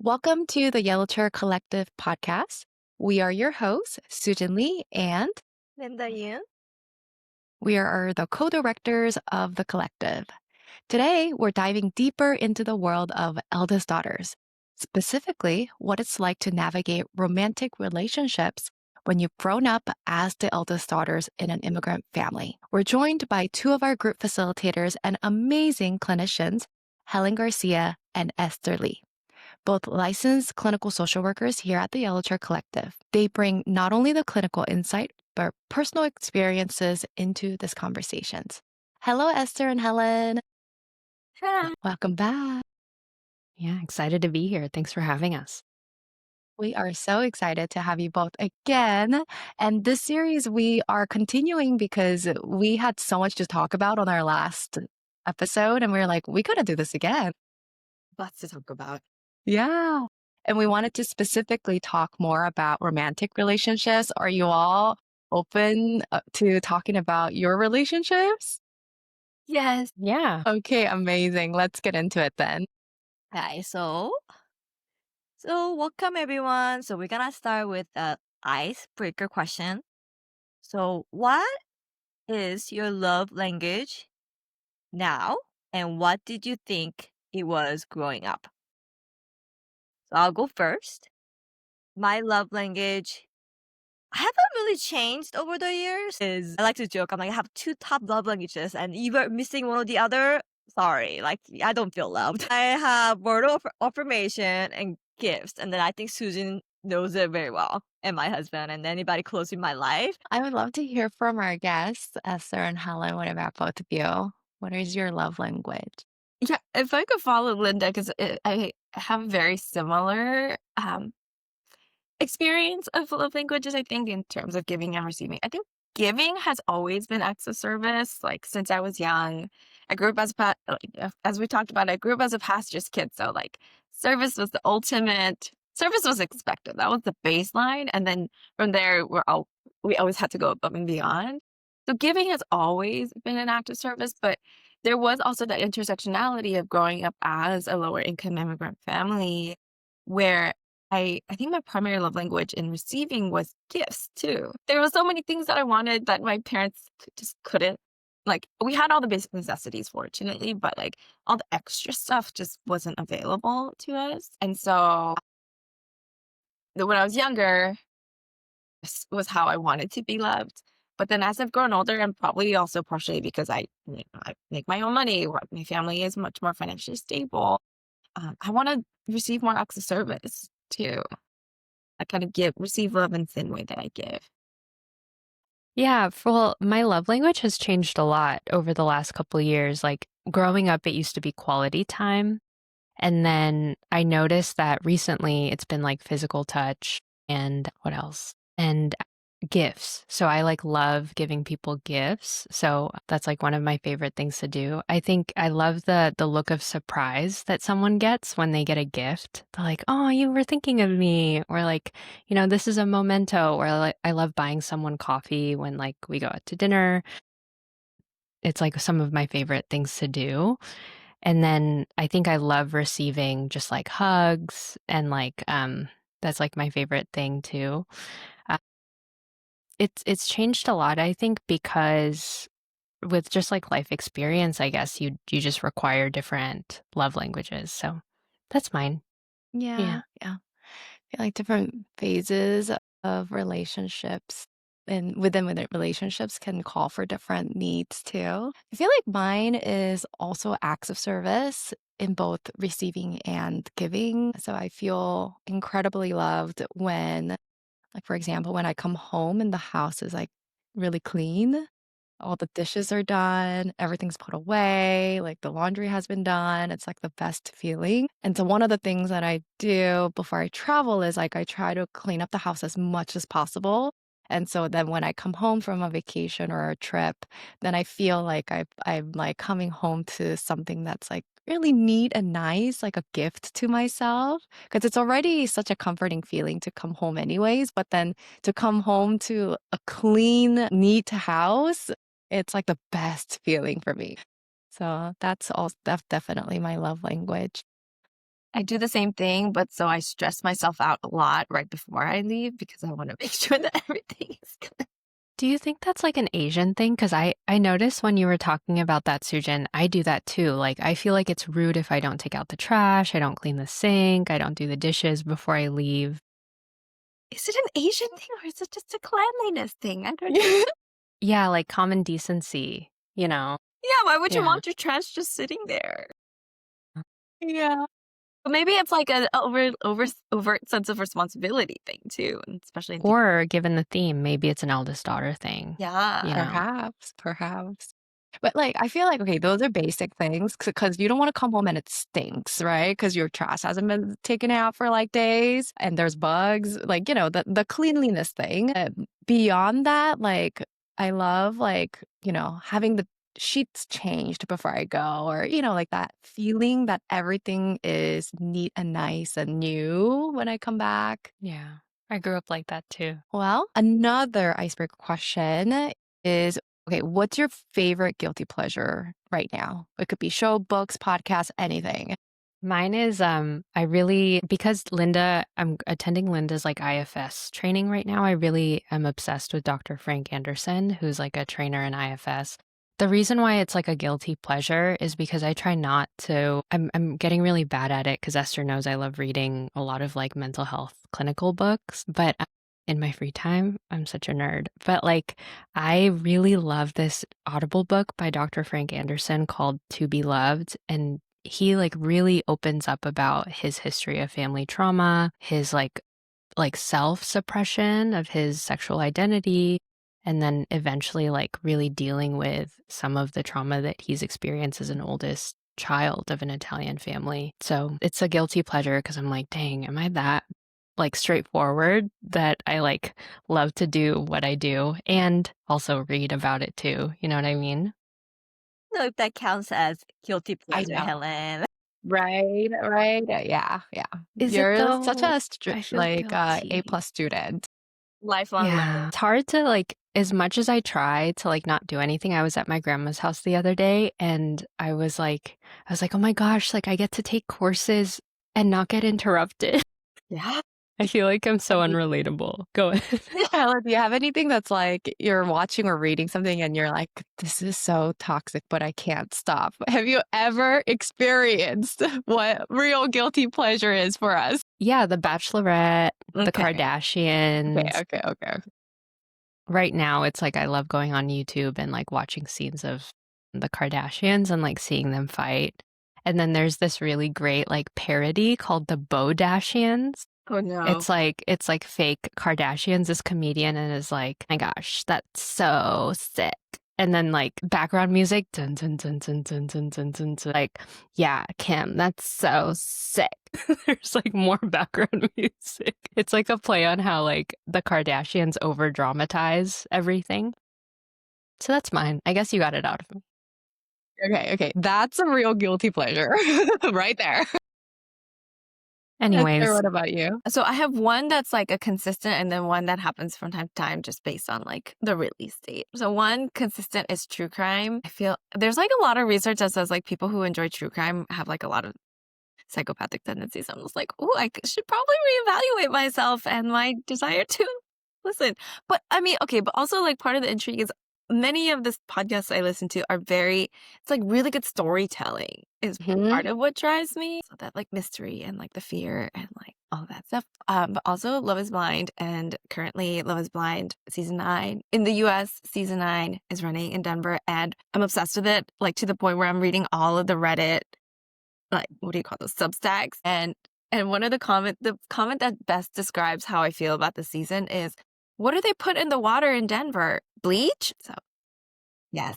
Welcome to the Yellow Chair Collective podcast. We are your hosts, Soo Jin and Linda Yun. we are the co-directors of the collective. Today, we're diving deeper into the world of eldest daughters, specifically what it's like to navigate romantic relationships when you've grown up as the eldest daughters in an immigrant family. We're joined by two of our group facilitators and amazing clinicians, Helen Garcia and Esther Lee, both licensed clinical social workers here at the Yellow Chair Collective. They bring not only the clinical insight, but personal experiences into these conversations. Hello, Esther and Helen. Hi. Welcome back. Yeah, excited to be here. Thanks for having us. We are so excited to have you both again. And this series we are continuing because we had so much to talk about on our last episode. And we were like, we got to do this again. Lots to talk about. Yeah. And we wanted to specifically talk more about romantic relationships. Are you all open to talking about your relationships? Yes. Yeah. Okay, amazing. Let's get into it then. Hi. So welcome everyone. So we're gonna start with a icebreaker question. So what is your love language now, and what did you think it was growing up? So I'll go first. My love language haven't really changed over the years. Is I like to joke. I'm like I have two top love languages, and either missing one or the other. Sorry, like I don't feel loved. I have word of affirmation and gifts, and then I think Susan knows it very well, and my husband, and anybody close in my life. I would love to hear from our guests, Esther and Helen. What about both of you? What is your love language? Yeah, if I could follow Linda, because I have very similar experience of love languages, I think, in terms of giving and receiving. I think giving has always been acts of service. Like, since I was young, I grew up as we talked about, I grew up as a pastor's kid. So, like, service was the ultimate, service was expected. That was the baseline. And then from there, we always had to go above and beyond. So, giving has always been an act of service, but there was also that intersectionality of growing up as a lower income immigrant family where I think my primary love language in receiving was gifts too. There were so many things that I wanted that my parents just couldn't. Like, we had all the basic necessities, fortunately, but like all the extra stuff just wasn't available to us. And so when I was younger, this was how I wanted to be loved. But then as I've grown older, and probably also partially because I make my own money, my family is much more financially stable. I want to receive more acts of service too. I kind of receive love in the same way that I give. Yeah, well, my love language has changed a lot over the last couple of years. Like growing up, it used to be quality time. And then I noticed that recently it's been like physical touch and what else? And gifts. So I like love giving people gifts. So that's like one of my favorite things to do. I think I love the look of surprise that someone gets when they get a gift. They're like, "Oh, you were thinking of me." Or like, this is a memento. Or like I love buying someone coffee when like we go out to dinner. It's like some of my favorite things to do. And then I think I love receiving just like hugs and like that's like my favorite thing too. Uh, it's changed a lot, I think, because with just like life experience, I guess you just require different love languages. So that's mine. Yeah, Yeah. yeah. I feel like different phases of relationships and within relationships can call for different needs too. I feel like mine is also acts of service in both receiving and giving. So I feel incredibly loved when, like, for example, when I come home and the house is like really clean, all the dishes are done, everything's put away, like the laundry has been done. It's like the best feeling. And so one of the things that I do before I travel is like I try to clean up the house as much as possible. And so then when I come home from a vacation or a trip, then I feel like I'm like coming home to something that's like really neat and nice, like a gift to myself. Because it's already such a comforting feeling to come home anyways. But then to come home to a clean, neat house, it's like the best feeling for me. So that's definitely my love language. I do the same thing, but so I stress myself out a lot right before I leave because I want to make sure that everything is good. Do you think that's like an Asian thing? Because I noticed when you were talking about that, Soo Jin, I do that too. Like, I feel like it's rude if I don't take out the trash, I don't clean the sink, I don't do the dishes before I leave. Is it an Asian thing or is it just a cleanliness thing? I don't know. Yeah, like common decency, you know? Yeah, why would you Yeah. want your trash just sitting there? Yeah. But maybe it's like an overt sense of responsibility thing too, and especially in Or given the theme, maybe it's an eldest daughter thing, you yeah. know? Perhaps. But, like, I feel like, okay, those are basic things because you don't wanna come home and it stinks, right? Because your trash hasn't been taken out for, like, days and there's bugs, like, the cleanliness thing. Beyond that, like, I love, like, having the sheets changed before I go or, like, that feeling that everything is neat and nice and new when I come back. Yeah. I grew up like that too. Well, another icebreaker question is, okay, what's your favorite guilty pleasure right now? It could be show, books, podcasts, anything. Mine is because I'm attending Linda's like IFS training right now. I really am obsessed with Dr. Frank Anderson, who's like a trainer in IFS. The reason why it's like a guilty pleasure is because I try not to I'm getting really bad at it because Esther knows I love reading a lot of like mental health clinical books, but in my free time, I'm such a nerd. But like I really love this Audible book by Dr. Frank Anderson called To Be Loved, and he like really opens up about his history of family trauma, his like self-suppression of his sexual identity, and then eventually like really dealing with some of the trauma that he's experienced as an oldest child of an Italian family. So it's a guilty pleasure because I'm like, dang, am I that like straightforward that I like love to do what I do and also read about it too. You know what I mean? I don't know if that counts as guilty I pleasure, know. Helen. Right, right. Yeah, yeah. Is it You're such though? a I feel A guilty. plus student. Lifelong Yeah. learner. It's hard to like, as much as I try to like not do anything, I was at my grandma's house the other day and I was like, oh my gosh, like I get to take courses and not get interrupted. Yeah. I feel like I'm so Have you unrelatable. Go ahead. Ella, do you have anything that's like you're watching or reading something and you're like, "This is so toxic, but I can't stop." Have you ever experienced what real guilty pleasure is for us? Yeah, The Bachelorette, The Okay. Okay, Kardashians. okay, okay, okay. Right now, it's like I love going on YouTube and like watching scenes of the Kardashians and like seeing them fight. And then there's this really great like parody called The Bodashians. Oh no. It's like fake Kardashians. This comedian and is like, my gosh, that's so sick. And then like background music, dun dun dun dun dun dun dun dun, dun, like, yeah, Kim, that's so sick. There's like more background music. It's like a play on how like the Kardashians over dramatize everything. So that's mine. I guess you got it out of me. Okay, okay. That's a real guilty pleasure right there. Esther, Anyways, what about you? So I have one that's like a consistent and then one that happens from time to time just based on like the release date. So one consistent is true crime. I feel there's like a lot of research that says like people who enjoy true crime have like a lot of psychopathic tendencies. I'm just like, oh, should probably reevaluate myself and my desire to listen. But I mean, okay, but also like part of the intrigue is many of the podcasts I listen to are it's like really good storytelling is Mhm. part of what drives me. So that like mystery and like the fear and like all that stuff. But also Love is Blind, and currently Love is Blind season 9 in the US. Season 9 is running in Denver, and I'm obsessed with it. Like to the point where I'm reading all of the Reddit, like what do you call those, Substacks, and one of the comment that best describes how I feel about the season is, what do they put in the water in Denver? Bleach? So yes,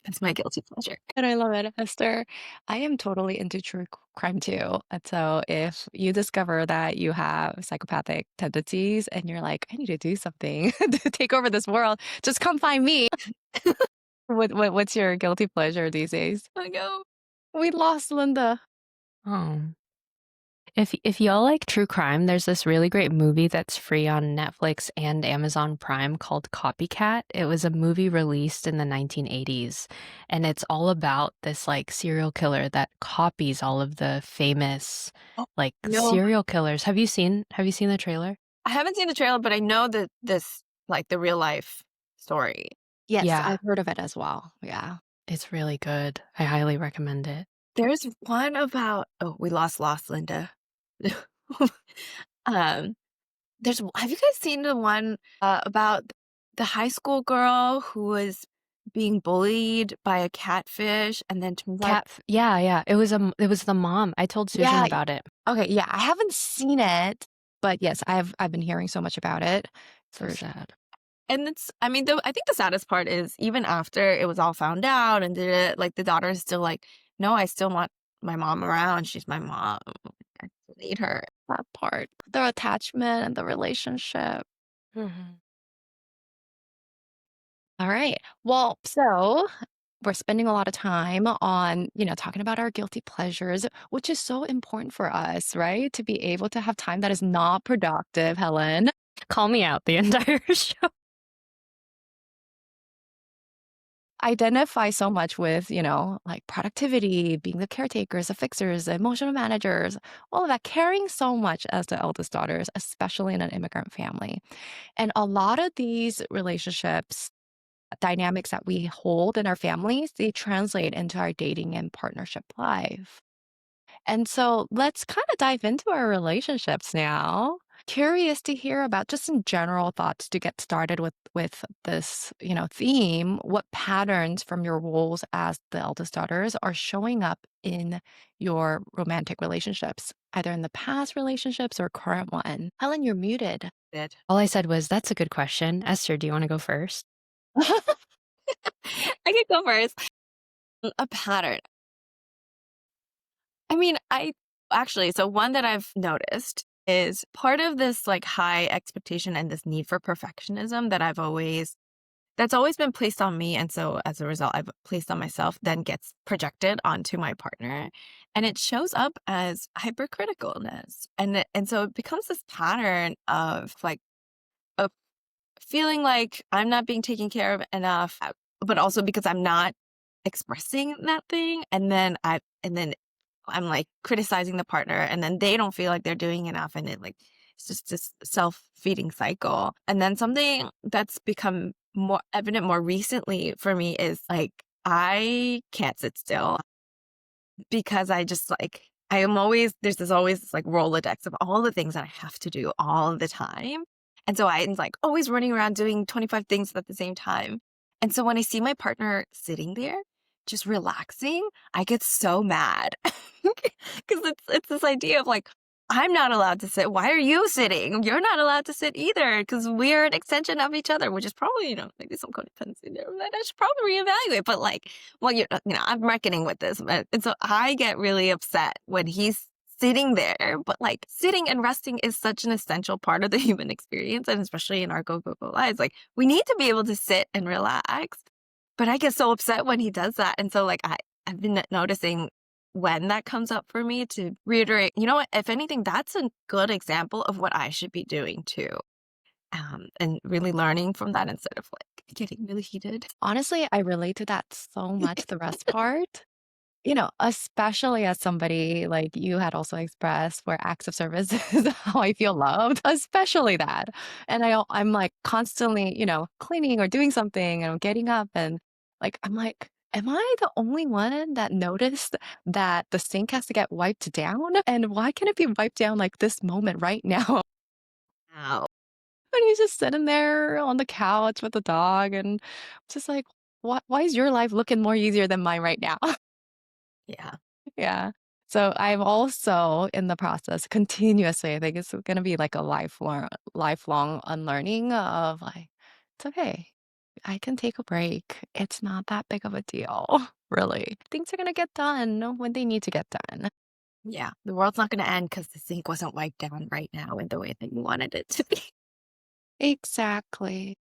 that's my guilty pleasure. And I love it, Esther. I am totally into true crime too. And so if you discover that you have psychopathic tendencies and you're like, I need to do something to take over this world, just come find me. What's your guilty pleasure these days? I go. We lost Linda. oh, If y'all like true crime, there's this really great movie that's free on Netflix and Amazon Prime called Copycat. It was a movie released in the 1980s, and it's all about this like serial killer that copies all of the famous Oh, like no, serial killers. Have you seen the trailer? I haven't seen the trailer, but I know that this like the real life story. Yes, Yeah, I've heard of it as well. Yeah. it's really good. I highly recommend it. There's one about we lost Linda. um, have you guys seen the one about the high school girl who was being bullied by a catfish and then turns out Yeah, yeah. It was the mom. I told Soo Jin Yeah. about it. Okay, yeah, I haven't seen it, but yes, I've been hearing so much about it. So For sad. and it's I mean I think the saddest part is even after it was all found out and did it like the daughter is still like, no, I still want my mom around. She's my mom. I still need her. that part, the attachment and the relationship. Mhm. All right. Well, so we're spending a lot of time on, talking about our guilty pleasures, which is so important for us, right? To be able to have time that is not productive, Helen. Call me out the entire show. Identify so much with, like productivity, being the caretakers, the fixers, the emotional managers, all of that, caring so much as the eldest daughters, especially in an immigrant family. And a lot of these relationships, dynamics that we hold in our families, they translate into our dating and partnership life. And so let's kind of dive into our relationships now. Curious to hear about just some general thoughts to get started with this, theme. What patterns from your roles as the eldest daughters are showing up in your romantic relationships, either in the past relationships or current one? Helen, you're muted. Did. All I said was, "That's a good question." Esther, do you wanna go first? I can go first. A pattern. I mean, I actually, so one that I've noticed is part of this like high expectation and this need for perfectionism that's always been placed on me. And so as a result, I've placed on myself, then gets projected onto my partner. And it shows up as hypercriticalness. And so it becomes this pattern of feeling like I'm not being taken care of enough, but also because I'm not expressing that thing. And then I'm like criticizing the partner and then they don't feel like they're doing enough. And it's just this self-feeding cycle. And then something that's become more evident more recently for me is like, I can't sit still because I just like, there's always this like Rolodex of all the things that I have to do all the time. And so I'm like always running around doing 25 things at the same time. And so when I see my partner sitting there, just relaxing, I get so mad because it's this idea of like, I'm not allowed to sit. Why are you sitting? You're not allowed to sit either because we're an extension of each other, which is probably, maybe some codependency there that I should probably reevaluate. But like, well, I'm reckoning with this. And so I get really upset when he's sitting there, but like sitting and resting is such an essential part of the human experience. And especially in our go lives, like we need to be able to sit and relax. But I get so upset when he does that. And so like I've been noticing when that comes up for me to reiterate, you know what, if anything, that's a good example of what I should be doing too. And really learning from that instead of like getting really heated. Honestly, I relate to that so much, the rest part. Especially as somebody like you had also expressed where acts of service is how I feel loved, especially that. And I'm like constantly, cleaning or doing something and I'm getting up and like, I'm like, am I the only one that noticed that the sink has to get wiped down? And why can't it be wiped down like this moment right now? Wow. And he's just sitting there on the couch with the dog and just like, why is your life looking more easier than mine right now? Yeah. Yeah. So I'm also in the process continuously. I think it's going to be like a lifelong unlearning of like, it's okay. I can take a break. It's not that big of a deal, really. Things are going to get done when they need to get done. Yeah. The world's not going to end because the sink wasn't wiped down right now in the way that you wanted it to be. Exactly.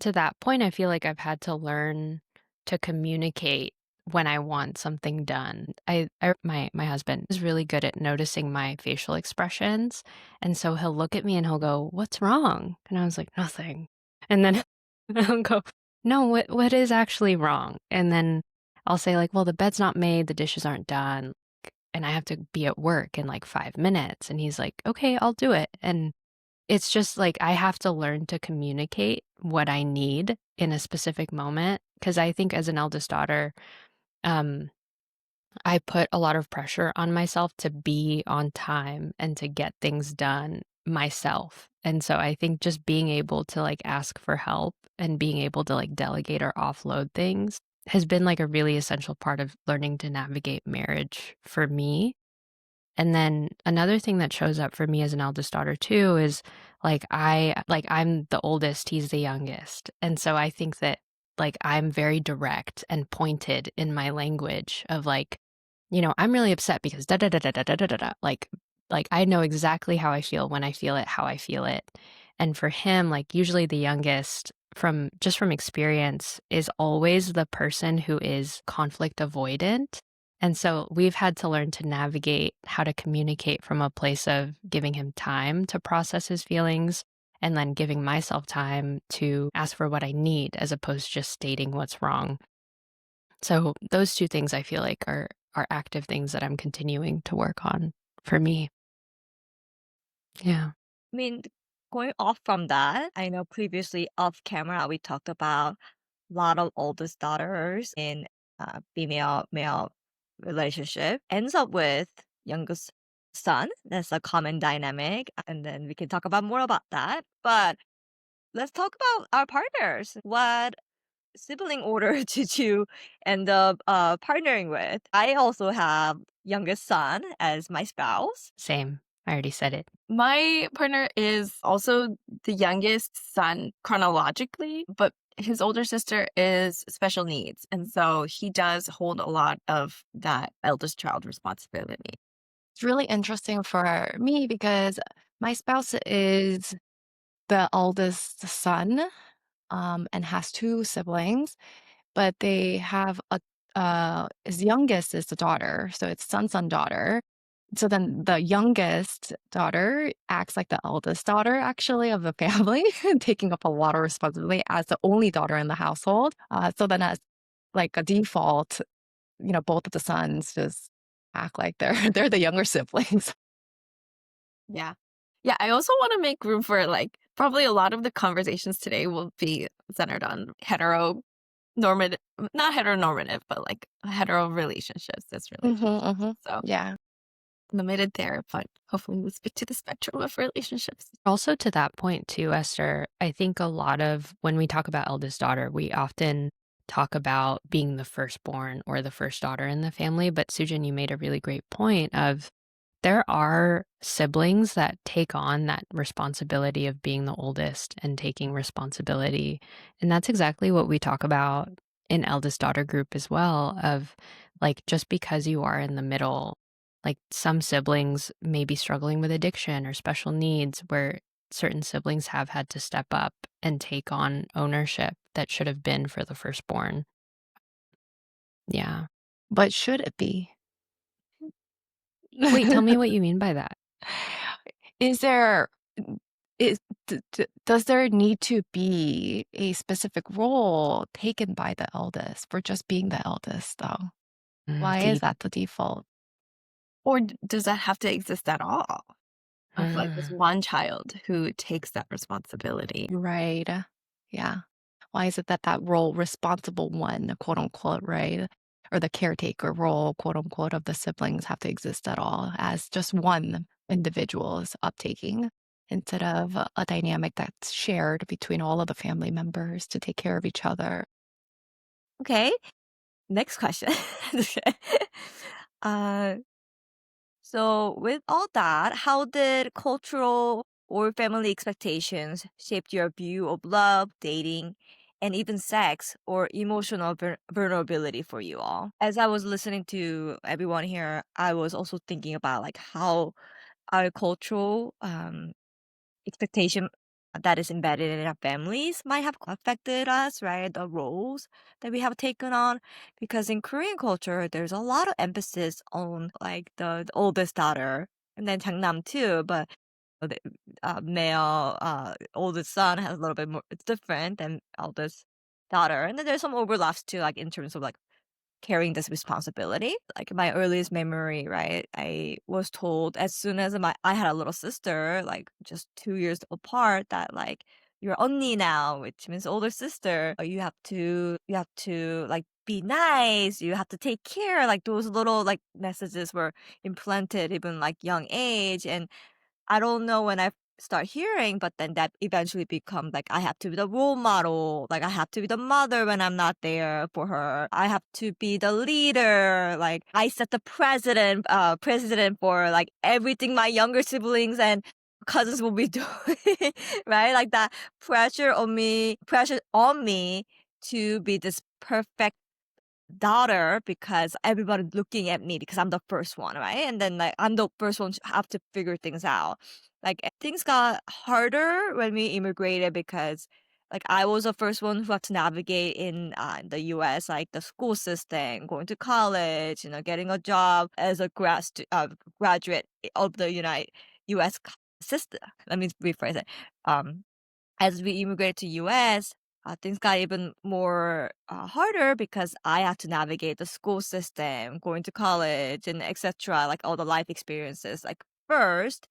To that point, I feel like I've had to learn to communicate when I want something done. My husband is really good at noticing my facial expressions, and so he'll look at me and he'll go, "What's wrong?" And I was like, "Nothing." And then he'll go, "No, what is actually wrong?" And then I'll say like, "Well, the bed's not made, the dishes aren't done, and I have to be at work in like 5 minutes." And he's like, "Okay, I'll do it." And it's just like I have to learn to communicate what I need in a specific moment because I think as an eldest daughter, um, I put a lot of pressure on myself to be on time and to get things done myself. And so I think just being able to like ask for help and being able to like delegate or offload things has been like a really essential part of learning to navigate marriage for me. And then another thing that shows up for me as an eldest daughter too is I'm the oldest, he's the youngest. And so I think that like I'm very direct and pointed in my language of like, I'm really upset because da da da da da da da da. Da. Like I know exactly how I feel when I feel it, how I feel it. And for him, like usually the youngest from experience is always the person who is conflict avoidant, and so we've had to learn to navigate how to communicate from a place of giving him time to process his feelings and then giving myself time to ask for what I need as opposed to just stating what's wrong. So those two things I feel like are active things that I'm continuing to work on for me. Yeah. I mean, going off from that, I know previously off camera we talked about a lot of oldest daughters in female male relationship ends up with youngest son. That's a common dynamic, and then we can talk about more about that. But let's talk about our partners. What sibling order did you end up partnering with? I also have youngest son as my spouse. Same. I already said it. My partner is also the youngest son chronologically, but his older sister is special needs. And so he does hold a lot of that eldest child responsibility. It's really interesting for me because my spouse is the eldest son, and has 2 siblings, but they have his youngest is the daughter, so it's son, daughter. So then the youngest daughter acts like the eldest daughter actually of the family, taking up a lot of responsibility as the only daughter in the household. So then as like a default, both of the sons just act like they're they're the younger siblings. Yeah. Yeah, I also want to make room for like probably a lot of the conversations today will be centered on normative, not heteronormative, but like hetero relationships, cis Mhm, relationships. mhm. So Yeah. limited there, but hopefully we speak to the spectrum of relationships. Also to that point too, Esther, I think a lot of when we talk about eldest daughter, we often talk about being the firstborn or the first daughter in the family. But Soo Jin, you made a really great point of there are siblings that take on that responsibility of being the oldest and taking responsibility. And that's exactly what we talk about in eldest daughter group as well of like just because you are in the middle, like some siblings may be struggling with addiction or special needs where certain siblings have had to step up and take on ownership that should have been for the firstborn. Yeah. But should it be? Wait, tell me what you mean by that. Is there is does there need to be a specific role taken by the eldest for just being the eldest, though? Why is Deep. that the default? Or does that have to exist at all? Of like this Mm. one child who takes that responsibility. Right. Yeah. Why is it that that role, responsible one, quote unquote, right? Or the caretaker role, quote unquote, of the siblings have to exist at all as just one individual is uptaking instead of a dynamic that's shared between all of the family members to take care of each other. Okay, next question. uh, so with all that, how did cultural or family expectations shape your view of love, dating, and even sex or emotional vulnerability for you all? As I was listening to everyone here, I was also thinking about like how our cultural expectation that is embedded in our families might have affected us, right? The roles that we have taken on. Because in Korean culture, there's a lot of emphasis on like the oldest daughter and then 장남 too, but the male oldest son has a little bit more, it's different than eldest daughter. And then there's some overlaps too, like in terms of like carrying this responsibility. Like my earliest memory, right? I was told as soon as I had a little sister, like just 2 years apart, that like you're 언니 now, which means older sister. You have to like be nice. You have to take care. Like those little like messages were implanted even like young age, and I don't know when I start hearing, but then that eventually become like I have to be the role model, like I have to be the mother when I'm not there for her. I have to be the leader, like I set the president for like everything my younger siblings and cousins will be doing, right? Like that pressure on me to be this perfect daughter because everybody's looking at me because I'm the first one, right? And then like I'm the first one to have to figure things out. Like things got harder when we immigrated because like I was the first one who had to navigate in the US, like the school system, going to college, getting a job as a graduate of the US system. Let me rephrase it. Um, as we immigrated to US, things got even more harder because I had to navigate the school system, going to college, and etc. Like all the life experiences, like first,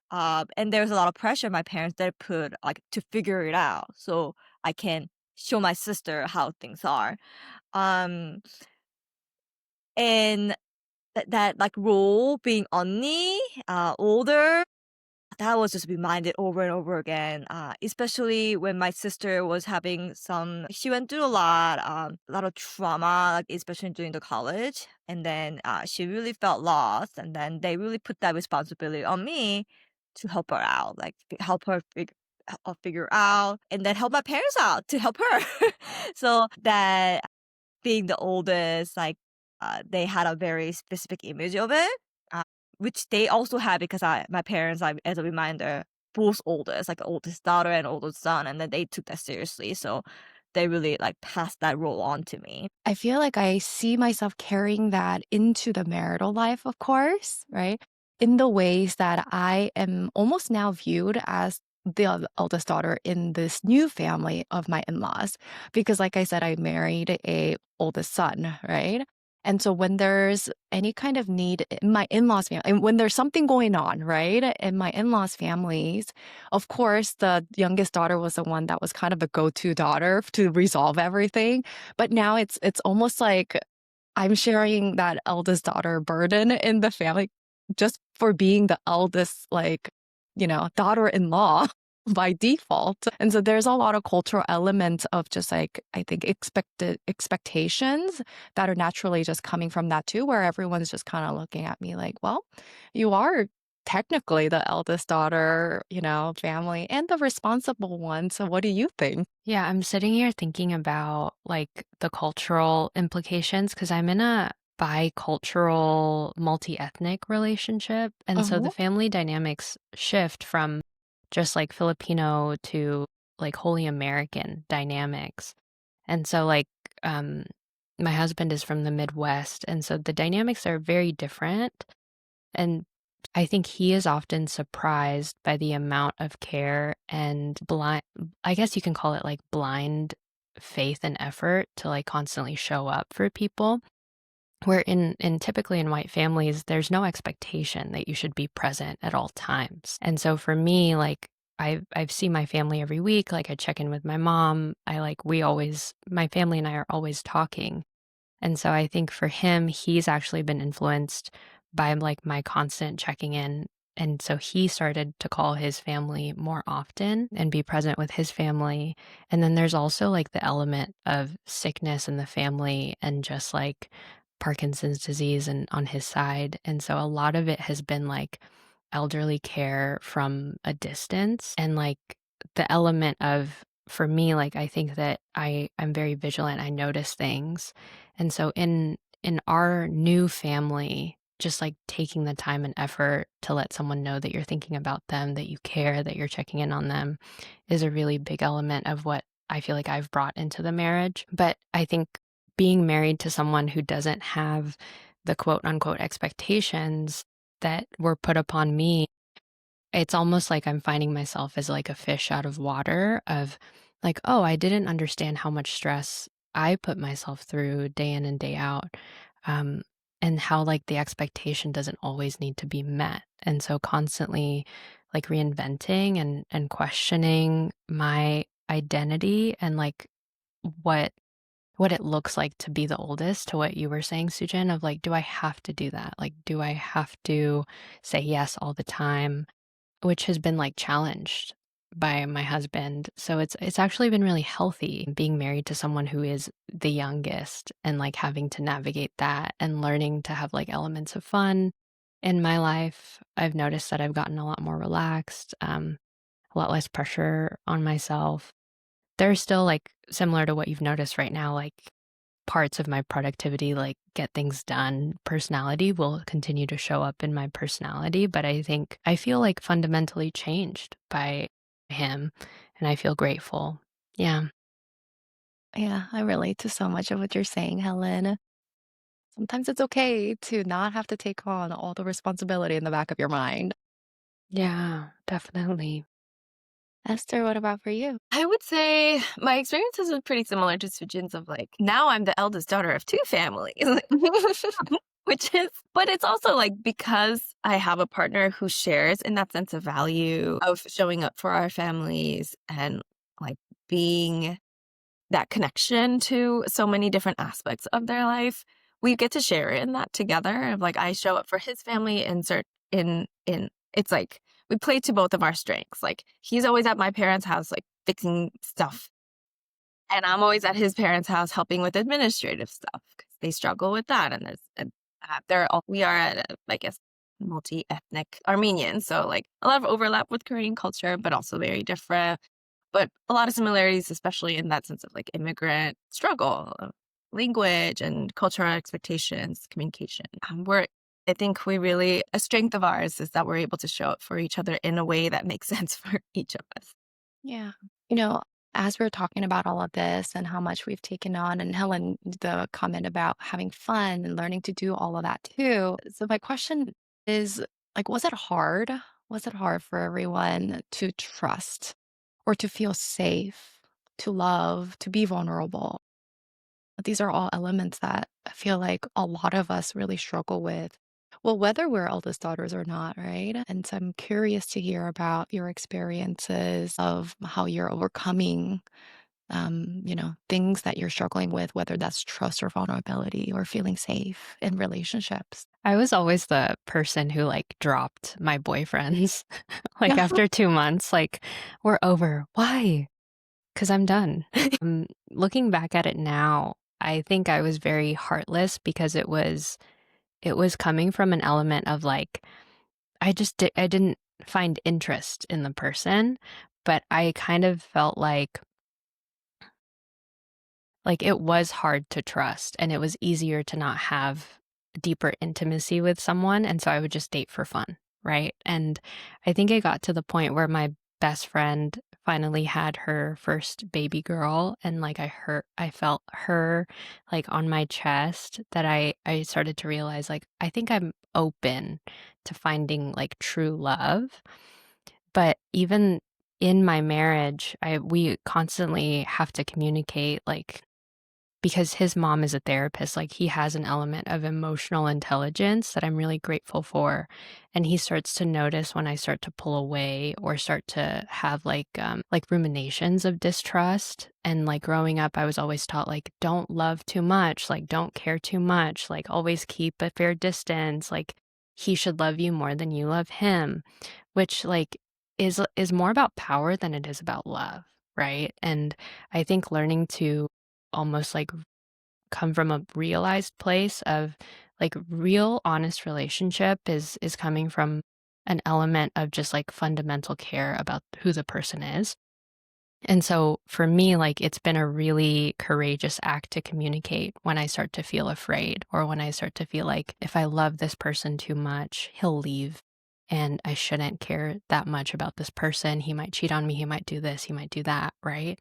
and there's a lot of pressure my parents they put like to figure it out, so I can show my sister how things are. Um, and that like role being 언니, older, that was just reminded over and over again, especially when my sister was having she went through a lot of trauma, like especially during the college. And then she really felt lost. And then they really put that responsibility on me to help her out, like help her figure out and then help my parents out to help her. So that being the oldest, like, they had a very specific image of it, uh, which they also had because my parents, like, as a reminder, both oldest, like oldest daughter and oldest son, and then they took that seriously, so they really, like, passed that role on to me. I feel like I see myself carrying that into the marital life, of course, right? In the ways that I am almost now viewed as the eldest daughter in this new family of my in-laws. Because like I said, I married a oldest son, right? And so when there's any kind of need in my in-laws family, and when there's something going on, right, in my in-laws families, of course, the youngest daughter was the one that was kind of a go-to daughter to resolve everything. But now it's almost like I'm sharing that eldest daughter burden in the family just for being the eldest, like, daughter-in-law by default. And so there's a lot of cultural elements of just like, I think, expectations that are naturally just coming from that too, where everyone's just kind of looking at me like, well, you are technically the eldest daughter, family and the responsible one. So what do you think? Yeah, I'm sitting here thinking about like the cultural implications because I'm in a bicultural, multi-ethnic relationship. And so the Oh, family dynamics shift from just like Filipino to like wholly American dynamics. And so like um my husband is from the Midwest, and so the dynamics are very different. And I think he is often surprised by the amount of care and I guess you can call it like blind faith and effort to like constantly show up for people. Where in typically in white families, there's no expectation that you should be present at all times. And so for me, like I've seen my family every week, like I check in with my mom. My family and I are always talking. And so I think for him, he's actually been influenced by like my constant checking in. And so he started to call his family more often and be present with his family. And then there's also like the element of sickness in the family and just like Parkinson's disease and on his side. And so a lot of it has been like elderly care from a distance and like the element of for me, like I think that I'm very vigilant. I notice things. And so in our new family, just like taking the time and effort to let someone know that you're thinking about them, that you care, that you're checking in on them is a really big element of what I feel like I've brought into the marriage. But I think being married to someone who doesn't have the quote unquote expectations that were put upon me, it's almost like I'm finding myself as like a fish out of water of like, oh, I didn't understand how much stress I put myself through day in and day out. Um, and how like the expectation doesn't always need to be met. And so constantly like reinventing and questioning my identity and like what what it looks like to be the oldest, to what you were saying, Sujin, of like, do I have to do that? Like, do I have to say yes all the time? Which has been, like, challenged by my husband. So it's actually been really healthy being married to someone who is the youngest and, like, having to navigate that and learning to have, like, elements of fun in my life. I've noticed that I've gotten a lot more relaxed, a lot less pressure on myself. There's still, like, similar to what you've noticed right now, like, parts of my productivity, like get things done, personality will continue to show up in my personality. But I think I feel like fundamentally changed by him and I feel grateful. Yeah. Yeah, I relate to so much of what you're saying, Helen. Sometimes it's okay to not have to take on all the responsibility in the back of your mind. Yeah, definitely. Esther, what about for you? I would say my experiences are pretty similar to Sujin's of like, now I'm the eldest daughter of two families, which is, but it's also like because I have a partner who shares in that sense of value of showing up for our families and like being that connection to so many different aspects of their life. We get to share in that together of like I show up for his family and start in it's like we play to both of our strengths. Like he's always at my parents' house like fixing stuff and I'm always at his parents' house helping with administrative stuff because they struggle with that. And we are at I guess multi-ethnic Armenian, so like a lot of overlap with Korean culture, but also very different. But a lot of similarities, especially in that sense of like immigrant struggle, language and cultural expectations, communication. I think we really, a strength of ours is that we're able to show up for each other in a way that makes sense for each of us. Yeah. You know, as we're talking about all of this and how much we've taken on, and Helen, the comment about having fun and learning to do all of that too. So, my question is like, was it hard? Was it hard for everyone to trust or to feel safe, to love, to be vulnerable? These are all elements that I feel like a lot of us really struggle with. Well, whether we're eldest daughters or not, right? And so I'm curious to hear about your experiences of how you're overcoming, things that you're struggling with, whether that's trust or vulnerability or feeling safe in relationships. I was always the person who like dropped my boyfriends like Yeah. after 2 months, like, we're over. Why? Because I'm done. Looking back at it now, I think I was very heartless because it was coming from an element of like I didn't find interest in the person, but I kind of felt like it was hard to trust and it was easier to not have deeper intimacy with someone, and so I would just date for fun, right? And I think it got to the point where my best friend finally had her first baby girl and like I felt her like on my chest that I started to realize like I think I'm open to finding like true love. But even in my marriage, we constantly have to communicate like because his mom is a therapist, like, he has an element of emotional intelligence that I'm really grateful for, and he starts to notice when I start to pull away or start to have, like, ruminations of distrust, and, like, growing up, I was always taught, like, "Don't love too much," like, "Don't care too much," like, "Always keep a fair distance," like, "He should love you more than you love him," which, like, is more about power than it is about love, right? And I think learning to almost like come from a realized place of like real honest relationship is coming from an element of just like fundamental care about who the person is. And so for me, like, it's been a really courageous act to communicate when I start to feel afraid or when I start to feel like if I love this person too much, he'll leave and I shouldn't care that much about this person. He might cheat on me, he might do this, he might do that, right?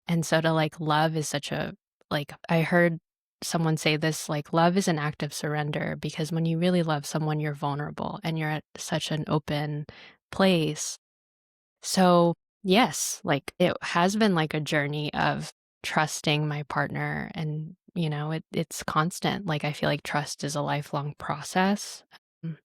And so to like love is such a like I heard someone say this like love is an act of surrender because when you really love someone, you're vulnerable and you're at such an open place. So, yes, like it has been like a journey of trusting my partner and, it's constant. Like I feel like trust is a lifelong process. Mm,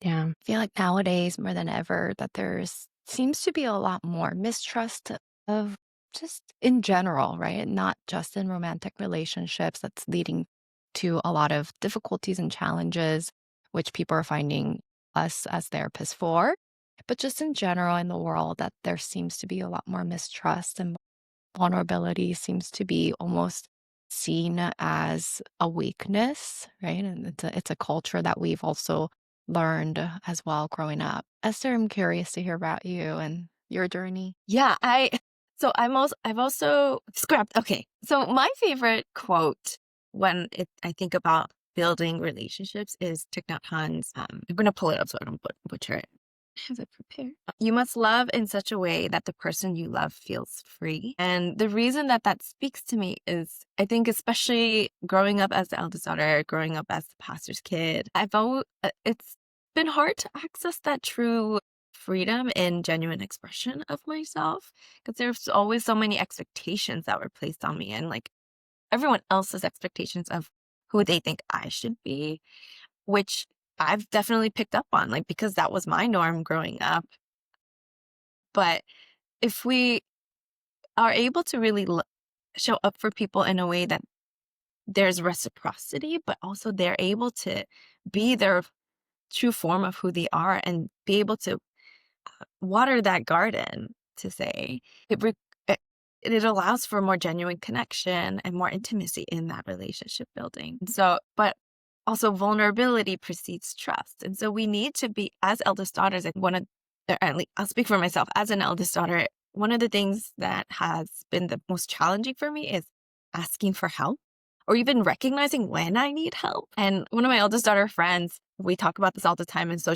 yeah. I feel like nowadays more than ever that there's seems to be a lot more mistrust of just in general, right? Not just in romantic relationships that's leading to a lot of difficulties and challenges, which people are finding us as therapists for. But just in general in the world, that there seems to be a lot more mistrust and vulnerability seems to be almost seen as a weakness, right? And it's a culture that we've also learned as well growing up. Esther, I'm curious to hear about you and your journey. Yeah, I've also scrapped. Okay, so my favorite quote I think about building relationships is Thich Nhat Hanh's. I'm gonna pull it up so I don't butcher it. Have it prepared. You must love in such a way that the person you love feels free. And the reason that that speaks to me is I think, especially growing up as the eldest daughter, growing up as the pastor's kid, it's been hard to access that true freedom and genuine expression of myself because there's always so many expectations that were placed on me and like everyone else's expectations of who they think I should be, which I've definitely picked up on, like, because that was my norm growing up. But if we are able to really show up for people in a way that there's reciprocity, but also they're able to be their true form of who they are and be able to water that garden, to say, it, re- it allows for more genuine connection and more intimacy in that relationship building. So, but also vulnerability precedes trust. And so we need to be, as eldest daughters, and at least I'll speak for myself, as an eldest daughter, one of the things that has been the most challenging for me is asking for help or even recognizing when I need help. And one of my eldest daughter friends, we talk about this all the time. And so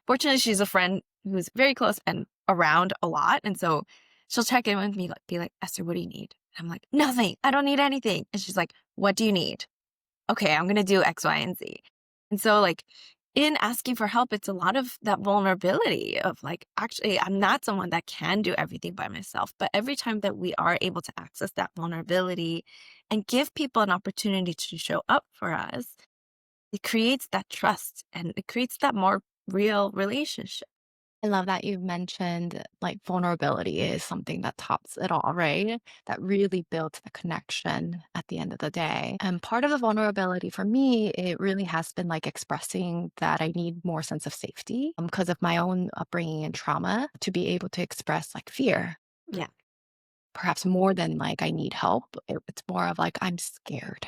fortunately, she's a friend who's very close and around a lot. And so she'll check in with me, like, be like, Esther, what do you need? And I'm like, nothing. I don't need anything. And she's like, what do you need? Okay, I'm going to do X, Y, and Z. And so, like, in asking for help, it's a lot of that vulnerability of like, actually, I'm not someone that can do everything by myself. But every time that we are able to access that vulnerability and give people an opportunity to show up for us, it creates that trust and it creates that more real relationship. I love that you mentioned like vulnerability is something that tops it all, right? That really builds the connection at the end of the day. And part of the vulnerability for me, it really has been like expressing that I need more sense of safety because of my own upbringing and trauma to be able to express like fear. Yeah. Perhaps more than like I need help. It's more of like I'm scared.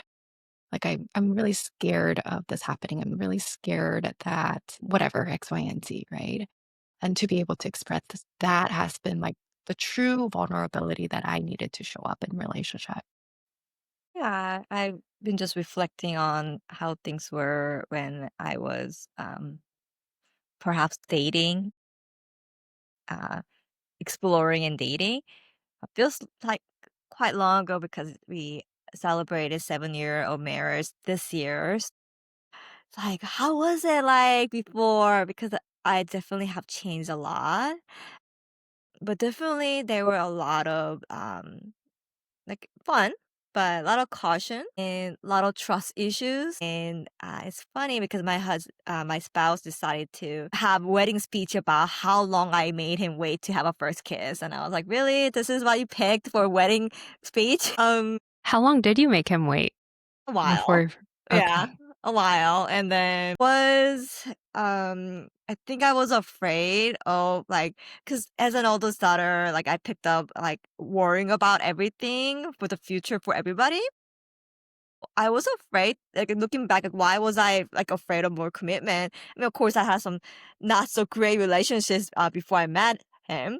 Like I'm really scared of this happening. I'm really scared that whatever X, Y, and Z, right? And to be able to express this, that has been like the true vulnerability that I needed to show up in relationship. Yeah, I've been just reflecting on how things were when I was perhaps dating, uh, exploring and dating. It feels like quite long ago because we celebrated 7 year of marriage this year. It's like, how was it like before? Because I definitely have changed a lot. But definitely there were a lot of like fun, but a lot of caution and a lot of trust issues. And it's funny because my spouse decided to have wedding speech about how long I made him wait to have a first kiss, and I was like, really, this is what you picked for a wedding speech? How long did you make him wait A while. before? Yeah, Okay. a while. And then I think I was afraid of like, cause as an oldest daughter, like I picked up like worrying about everything for the future for everybody. I was afraid, like looking back, like why was I like afraid of more commitment? I mean, of course, I had some not so great relationships before I met him,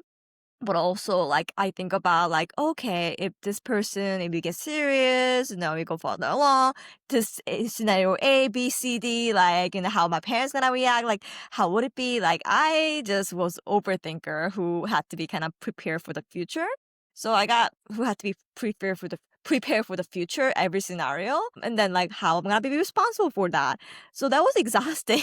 But also, like, I think about, like, okay, if this person, if we get serious, now we go further along, this is scenario A, B, C, D, like, how my parents gonna react, like, how would it be? Like, I just was overthinker who had to be kind of prepared for the future. So I got who had to be prepared for the future, every scenario, and then like how I'm gonna be responsible for that. So that was exhausting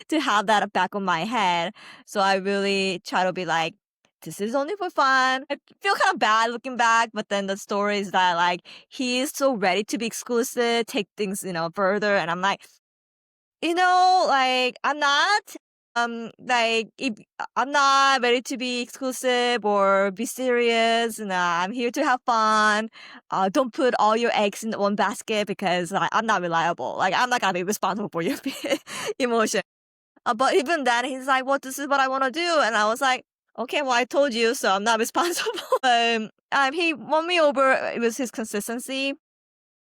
to have that back on my head. So I really try to be like, this is only for fun. I feel kind of bad looking back, but then the story is that like he is so ready to be exclusive, take things, further. And I'm like, like I'm not. Like if I'm not ready to be exclusive or be serious, and I'm here to have fun. Don't put all your eggs in one basket because like, I'm not reliable. Like I'm not gonna be responsible for your emotion. But even then, he's like, "Well, this is what I want to do," and I was like, "Okay, well, I told you, so I'm not responsible." He won me over. It was his consistency,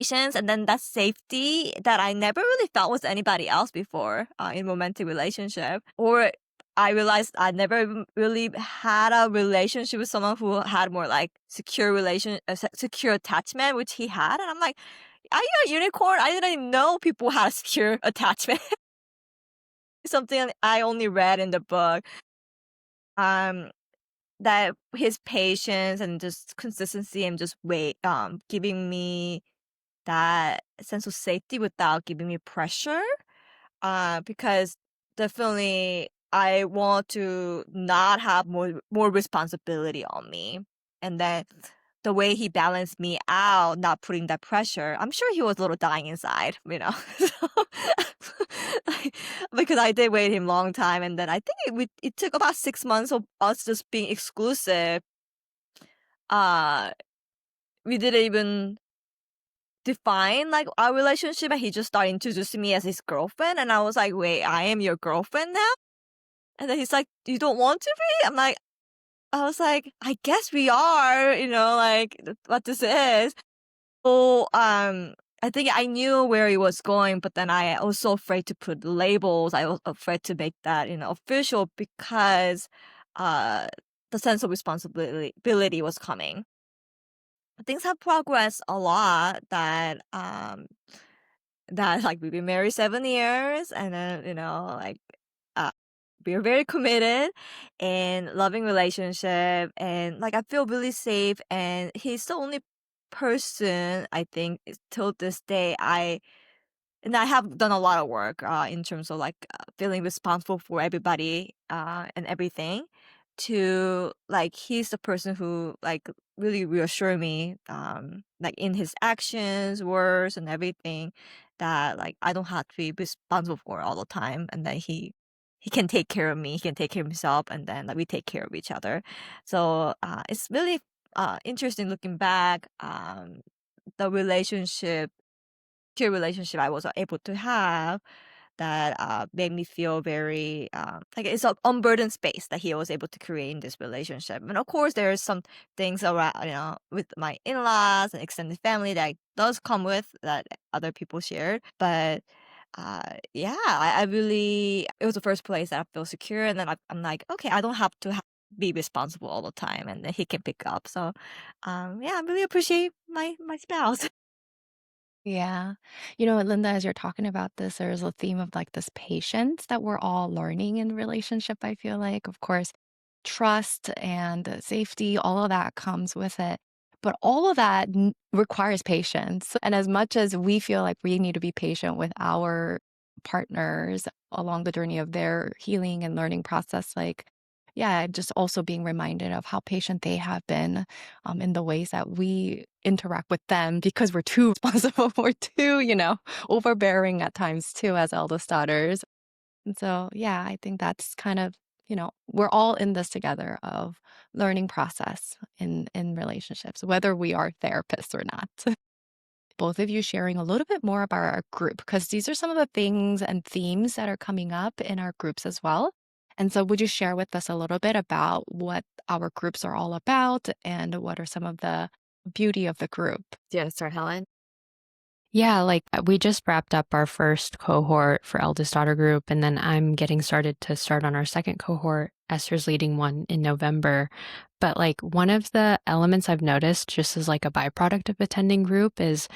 patience, and then that safety that I never really felt with anybody else before in romantic relationship. Or I realized I never even really had a relationship with someone who had more like secure attachment, which he had, and I'm like, "Are you a unicorn? I didn't know people had a secure attachment." Something I only read in the book. Um, that his patience and just consistency and just giving me that sense of safety without giving me pressure. Because definitely I want to not have more responsibility on me. And then the way he balanced me out, not putting that pressure, I'm sure he was a little dying inside, So, like, because I did wait him long time, and then I think it took about 6 months of us just being exclusive. Uh, we didn't even define like our relationship, and he just started introducing me as his girlfriend, and I was like, "Wait, I am your girlfriend now?" And then he's like, "You don't want to be?" I was like, "I guess we are," like what this is. So, I think I knew where he was going, but then I also afraid to put labels. I was afraid to make that, official because, uh, the sense of responsibility was coming. Things have progressed a lot that like we've been married 7 years, and then like uh, we're very committed and loving relationship, and like I feel really safe, and he's the only person I think till this day I have done a lot of work in terms of like feeling responsible for everybody and everything. To like he's the person who like really reassure me like in his actions, words, and everything, that like I don't have to be responsible for all the time, and that he can take care of me, he can take care of himself, and then like we take care of each other. So it's really interesting looking back, the relationship I was able to have, that made me feel very like it's an unburdened space that he was able to create in this relationship. And of course, there are some things around, with my in-laws and extended family that does come with that other people shared. But yeah, I really, it was the first place that I feel secure. And then I'm like, okay, I don't have to be responsible all the time, and then he can pick up. So yeah, I really appreciate my spouse. Yeah. Linda, as you're talking about this, there's a theme of like this patience that we're all learning in relationship, I feel like. Of course, trust and safety, all of that comes with it. But all of that requires patience. And as much as we feel like we need to be patient with our partners along the journey of their healing and learning process, like, yeah, just also being reminded of how patient they have been in the ways that we interact with them because we're too responsible, we're too, overbearing at times too as eldest daughters. And so, yeah, I think that's kind of, we're all in this together of learning process in relationships, whether we are therapists or not. Both of you sharing a little bit more about our group, because these are some of the things and themes that are coming up in our groups as well. And so, would you share with us a little bit about what our groups are all about and what are some of the beauty of the group? Do you want to start, Helen? Yeah, like we just wrapped up our first cohort for eldest daughter group, and then I'm getting started to start on our second cohort. Esther's leading one in November. But like one of the elements I've noticed just as like a byproduct of attending group is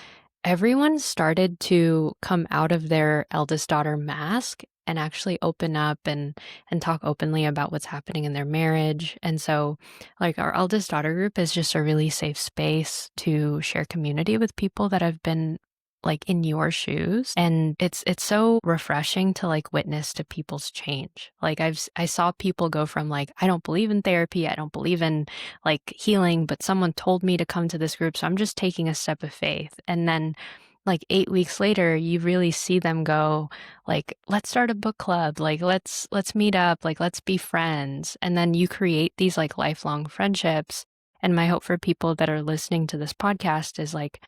everyone started to come out of their eldest daughter mask and actually open up and talk openly about what's happening in their marriage. And so like our eldest daughter group is just a really safe space to share community with people that have been like in your shoes, and it's so refreshing to like witness to people's change. Like I saw people go from like I don't believe in therapy, I don't believe in like healing, but someone told me to come to this group, so I'm just taking a step of faith. And then like 8 weeks later, you really see them go like, let's start a book club, like let's meet up, like let's be friends. And then you create these like lifelong friendships. And my hope for people that are listening to this podcast is like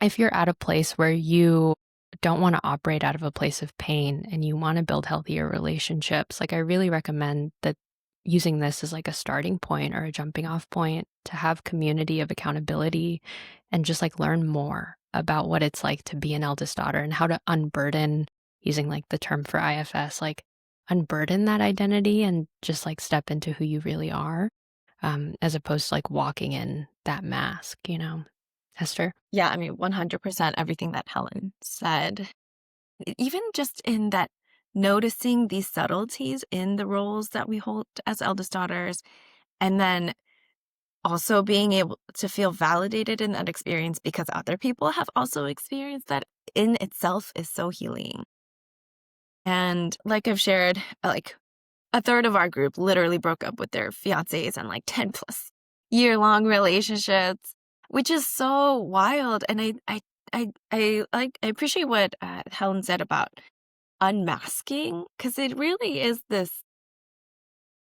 if you're at a place where you don't want to operate out of a place of pain and you want to build healthier relationships, like I really recommend that using this as like a starting point or a jumping off point to have community of accountability and just like learn more about what it's like to be an eldest daughter and how to unburden, using like the term for IFS, like unburden that identity and just like step into who you really are, as opposed to like walking in that mask, you know? Esther? Yeah, I mean, 100% everything that Helen said. Even just in that noticing these subtleties in the roles that we hold as eldest daughters, and then also being able to feel validated in that experience because other people have also experienced that in itself is so healing. And like I've shared, like a third of our group literally broke up with their fiancés and like 10 plus year-long relationships, which is so wild. And I appreciate what Helen said about unmasking, because it really is this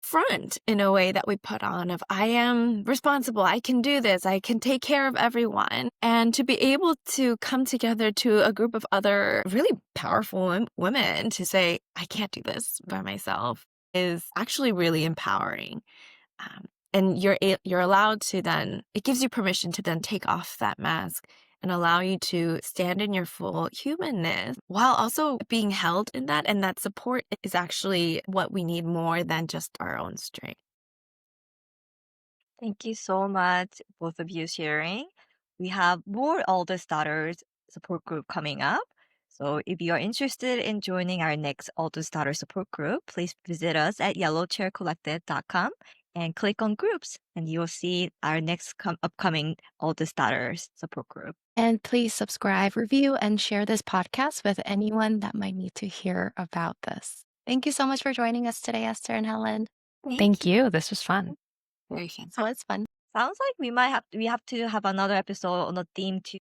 front in a way that we put on of I am responsible, I can do this, I can take care of everyone. And to be able to come together to a group of other really powerful women to say, I can't do this by myself is actually really empowering. Um, and you're allowed to then, it gives you permission to then take off that mask and allow you to stand in your full humanness while also being held in that. And that support is actually what we need more than just our own strength. Thank you so much, both of you sharing. We have more Eldest Daughters support group coming up. So if you are interested in joining our next Eldest Daughter support group, please visit us at yellowchaircollective.com and click on groups, and you'll see our next upcoming Eldest Daughters support group. And please subscribe, review, and share this podcast with anyone that might need to hear about this. Thank you so much for joining us today, Esther and Helen. Thank you. This was fun. Very fancy. So it's fun. Sounds like we have to have another episode on the theme too.